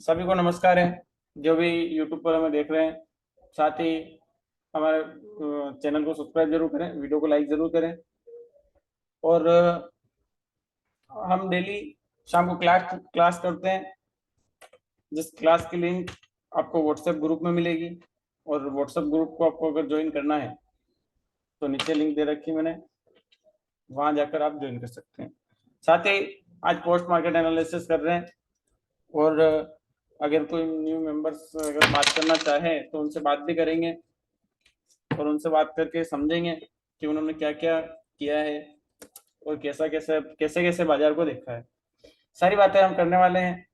सभी को नमस्कार है, जो भी यूट्यूब पर हमें देख रहे हैं। साथ ही हमारे चैनल को सब्सक्राइब जरूर करें, वीडियो को लाइक जरूर करें। और हम डेली शाम को क्लास क्लास करते हैं, जिस क्लास की लिंक आपको व्हाट्सएप ग्रुप में मिलेगी। और व्हाट्सएप ग्रुप को आपको अगर ज्वाइन करना है तो नीचे लिंक दे रखी है मैंने, वहां जाकर आप ज्वाइन कर सकते हैं। साथ ही आज पोस्ट मार्केट एनालिसिस कर रहे हैं। और अगर कोई न्यू मेंबर्स अगर बात करना चाहे तो उनसे बात भी करेंगे और उनसे बात करके समझेंगे कि उन्होंने क्या क्या किया है और कैसा कैसे कैसे कैसे बाजार को देखा है। सारी बातें हम करने वाले हैं।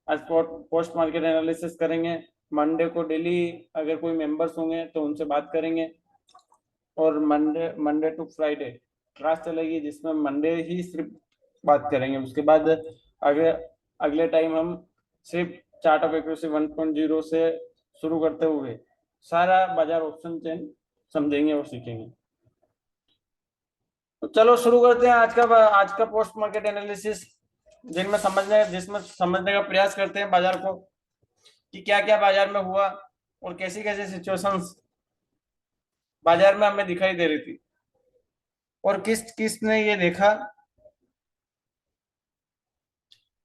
आज पोस्ट मार्केट एनालिसिस करेंगे। मंडे को डेली अगर कोई मेंबर्स होंगे तो उनसे बात करेंगे। और Monday Monday to Friday class चलेगी, जिसमें मंडे ही सिर्फ बात करेंगे। उसके बाद अगले अगले टाइम हम सिर्फ चार्ट ऑफ एक्यूरेसी 1.0 से शुरू करते हुए सारा बाजार ऑप्शन चेन समझेंगे और सीखेंगे। तो चलो शुरू करते हैं आज का पोस्ट मार्केट एनालिसिस, जिसमें समझने का प्रयास करते हैं बाजार को कि क्या क्या बाजार में हुआ और कैसी कैसी सिचुएशंस बाजार में हमें दिखाई दे रही थी और किस किस ने ये देखा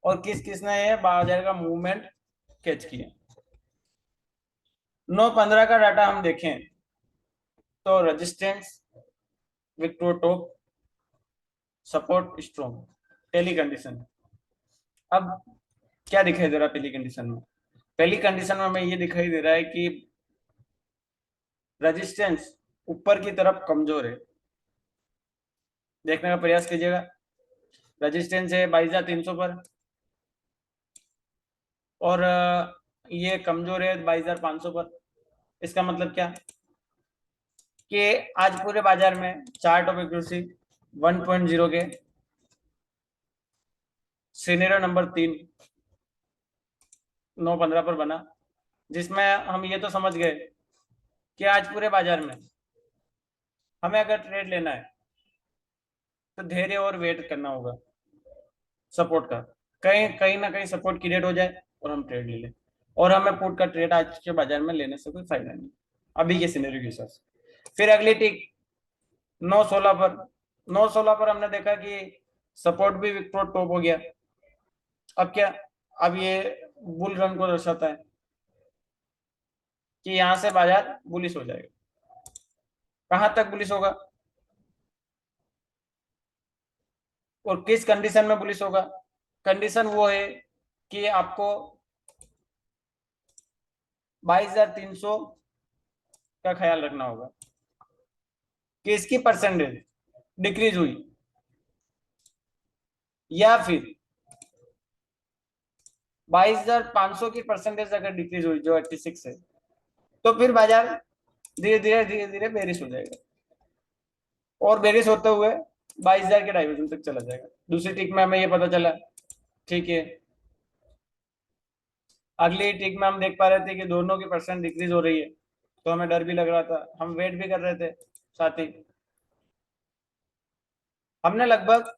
और किस किस ने ये बाजार का मूवमेंट कैच किया। 9/15 का डाटा हम देखें तो resistance victor top, support strong, पहली कंडीशन। अब क्या दिखाई दे रहा है पहली कंडीशन में? पहली कंडीशन में हमें ये दिखाई दे रहा है कि रेजिस्टेंस ऊपर की तरफ कमजोर है। देखने का प्रयास कीजिएगा। रेजिस्टेंस है 22,300 पर और ये कमजोर है 22,500 पर। इसका मतलब क्या कि आज पूरे बाजार में चार्ट ऑफ एक्यूरेसी 1.0 के सिनेरियो नंबर 3 9/15 पर बना, जिसमें हम ये तो समझ गए कि आज पूरे बाजार में हमें अगर ट्रेड लेना है तो धैर्य और वेट करना होगा सपोर्ट का। कहीं कहीं ना कहीं सपोर्ट क्रिएट हो जाए और हम ट्रेड ले लें, और हमें पुट का ट्रेड आज के बाजार में लेने से कोई फायदा नहीं अभी के सिनेरियो के हिसाब से। फिर अगली टिक 9/16 पर। 9/16 पर हमने देखा कि सपोर्ट भी विक्टोर टॉप हो गया। अब क्या, अब ये बुल रन को दर्शाता है कि यहां से बाजार बुलिश हो जाएगा। कहां तक बुलिश होगा और किस कंडीशन में बुलिश होगा? कंडीशन वो है कि आपको 22,300 का ख्याल रखना होगा कि इसकी परसेंटेज डिक्रीज हुई, या फिर 22,500 की परसेंटेज अगर डिक्रीज हुई जो 86 है, तो फिर बाजार धीरे धीरे बेरिश हो जाएगा और बेरिश होते हुए 22,000 के डाइवर्जन तक चला जाएगा। दूसरी टिक में हमें ये पता चला, ठीक है। अगली टिक में हम देख पा रहे थे कि दोनों की परसेंट डिक्रीज हो रही है, तो हमें डर भी लग रहा था, हम वेट भी कर रहे थे। साथ ही हमने लगभग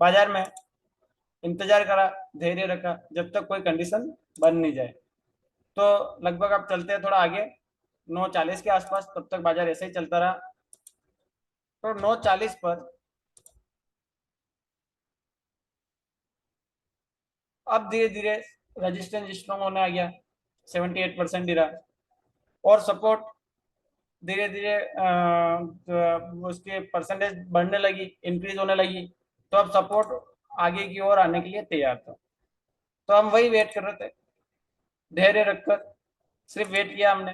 बाजार में इंतजार करा, धैर्य रखा जब तक कोई कंडीशन बन नहीं जाए। तो लगभग अब चलते हैं थोड़ा आगे 9:40 के आसपास, तब तक बाजार ऐसे ही चलता रहा। तो 9:40 पर अब धीरे धीरे रेजिस्टेंस स्ट्रॉन्ग होने आ गया, 78% ही रहा। और सपोर्ट धीरे धीरे उसके परसेंटेज बढ़ने लगी, इंक्रीज होने लगी। तो अब सपोर्ट आगे की ओर आने के लिए तैयार था। तो हम वही वेट कर रहे थे, धैर्य रखकर सिर्फ वेट किया हमने।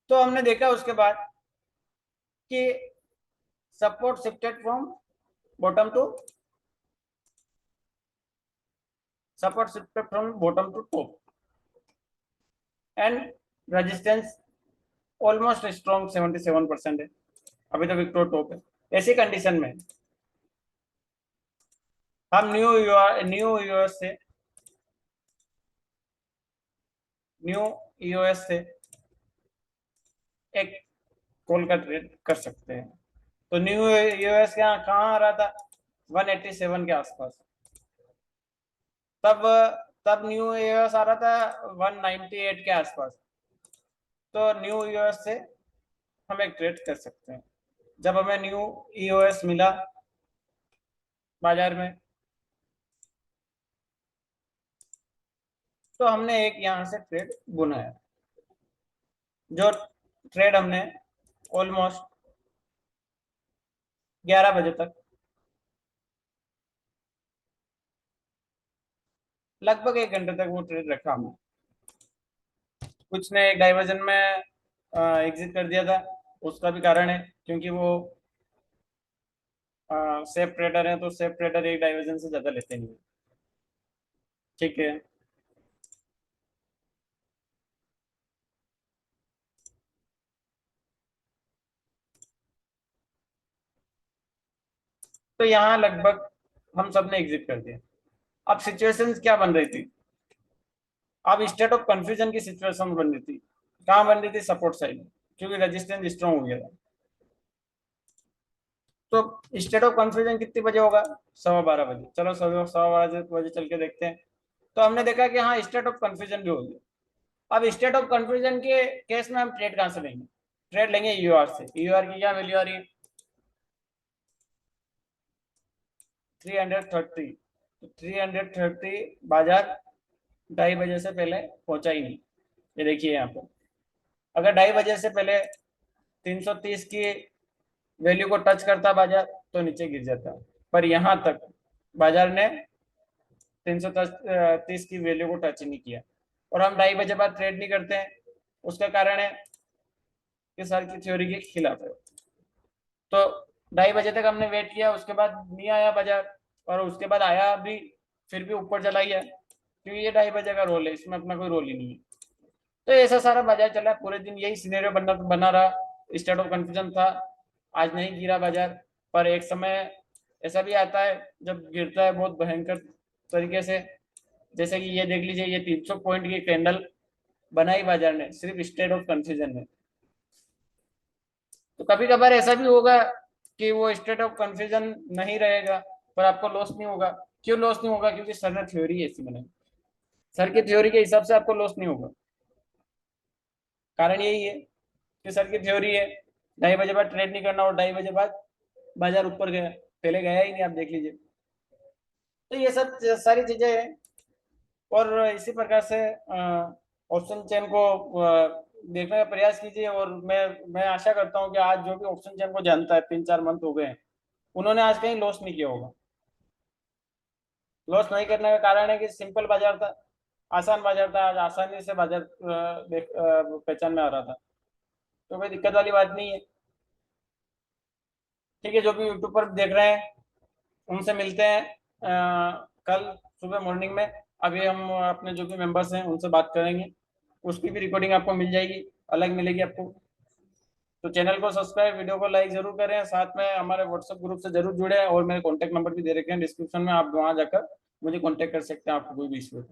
तो हमने देखा उसके बाद कि support shifted from bottom to support shifted from bottom to top and resistance almost strong 77% है। अभी तो विक्टोर टॉप है। ऐसी कंडीशन में हम न्यू यूएस से न्यू यूएस से एक कॉल का ट्रेड कर सकते हैं। तो न्यू यूएस कहाँ आ रहा था, 187 के आसपास। तब तब न्यू यूएस आ रहा था 198 के आसपास। तो न्यू यूएस से हम एक ट्रेड कर सकते हैं। जब हमें न्यू ईओएस मिला बाजार में, तो हमने एक यहां से ट्रेड बुनाया। जो ट्रेड हमने ऑलमोस्ट 11 बजे तक, लगभग 1 घंटे तक वो ट्रेड रखा हमने। कुछ ने एक डाइवर्जन में एग्जिट कर दिया था, उसका भी कारण है क्योंकि वो सेफ ट्रेडर है, तो सेफ ट्रेडर एक डाइवर्जन से ज्यादा लेते नहीं। ठीक है, तो यहाँ लगभग हम सब ने एग्जिट कर दिया। अब सिचुएशंस क्या बन रही थी, अब स्टेट ऑफ कंफ्यूजन की सिचुएशन बन रही थी। कहाँ बन रही थी, सपोर्ट साइड, क्योंकि रेजिस्टेंस स्ट्रॉन्ग हो गया था। तो स्टेट ऑफ कंफ्यूजन कितने बजे होगा, 12:15 बजे। चलो 12:15 बजे चल के देखते हैं। तो हमने देखा कि हाँ, स्टेट ऑफ कंफ्यूजन भी हो गया। अब स्टेट ऑफ कंफ्यूजन के केस में हम ट्रेड कहाँ से लेंगे, ट्रेड लेंगे यूआर से। यूआर की क्या वैल्यू आ रही है, 330। तो 330 बाजार 2:30 बजे से पहले पहुंचा ही नहीं। ये देखिए यहाँ पर, अगर 2:30 बजे से पहले 330 की वैल्यू को टच करता बाजार तो नीचे गिर जाता, पर यहाँ तक बाजार ने 330 की वैल्यू को टच ही नहीं किया। और हम 2:30 बजे बाद ट्रेड नहीं करते हैं, उसका कारण है कि सर की थ्योरी के खिलाफ है। तो 2:30 बजे तक हमने वेट किया, उसके बाद नहीं आया बाजार, और उसके बाद आया भी, फिर भी ऊपर चला गया, क्योंकि ये 2:30 बजे का रोल है, इसमें अपना कोई रोल ही नहीं है। तो ऐसा सारा बाजार चला पूरे दिन, यही सिनेरियो बना बना रहा। स्टेट ऑफ कंफ्यूजन था, आज नहीं गिरा बाजार। पर एक समय ऐसा भी आता है जब गिरता है बहुत भयंकर तरीके से, जैसे कि ये देख लीजिए, ये 300 पॉइंट की कैंडल बनाई बाजार ने सिर्फ स्टेट ऑफ कंफ्यूजन में। तो कभी कभार ऐसा भी होगा कि वो स्टेट ऑफ कंफ्यूजन नहीं रहेगा, पर आपको लॉस नहीं होगा। क्यों लॉस नहीं होगा, क्योंकि सर ने थ्योरी ऐसी बनाई। सर की थ्योरी के हिसाब से आपको लॉस नहीं होगा। कारण यही है कि सर की थ्योरी है 2:30 बजे बाद ट्रेड नहीं करना, और 2:30 बजे बाद बाजार ऊपर गया, पहले गया ही नहीं, आप देख लीजिए। तो ये सब सारी चीजें हैं। और इसी प्रकार से ऑप्शन चेन को देखने का प्रयास कीजिए। और मैं आशा करता हूँ कि आज जो भी ऑप्शन चेन को जानता है, 3-4 मंथ हो गए हैं, उन्होंने आज कहीं लॉस नहीं किया होगा। लॉस नहीं करने का कारण है कि सिंपल बाजार था, आसान बाजार था, आज आसानी से बाजार पहचान में आ रहा था। तो कोई दिक्कत वाली बात नहीं है। ठीक है, जो भी यूट्यूब पर देख रहे हैं उनसे मिलते हैं कल सुबह मॉर्निंग में। अभी हम अपने जो भी मेंबर्स हैं उनसे बात करेंगे, उसकी भी रिकॉर्डिंग आपको मिल जाएगी, अलग मिलेगी आपको। तो चैनल को सब्सक्राइब, वीडियो को लाइक जरूर करें, साथ में हमारे व्हाट्सएप ग्रुप से जरूर जुड़े। और मेरे कॉन्टैक्ट नंबर भी दे रखे हैं डिस्क्रिप्शन में, आप वहां जाकर मुझे कॉन्टैक्ट कर सकते हैं, आपको कोई भी इशू हो।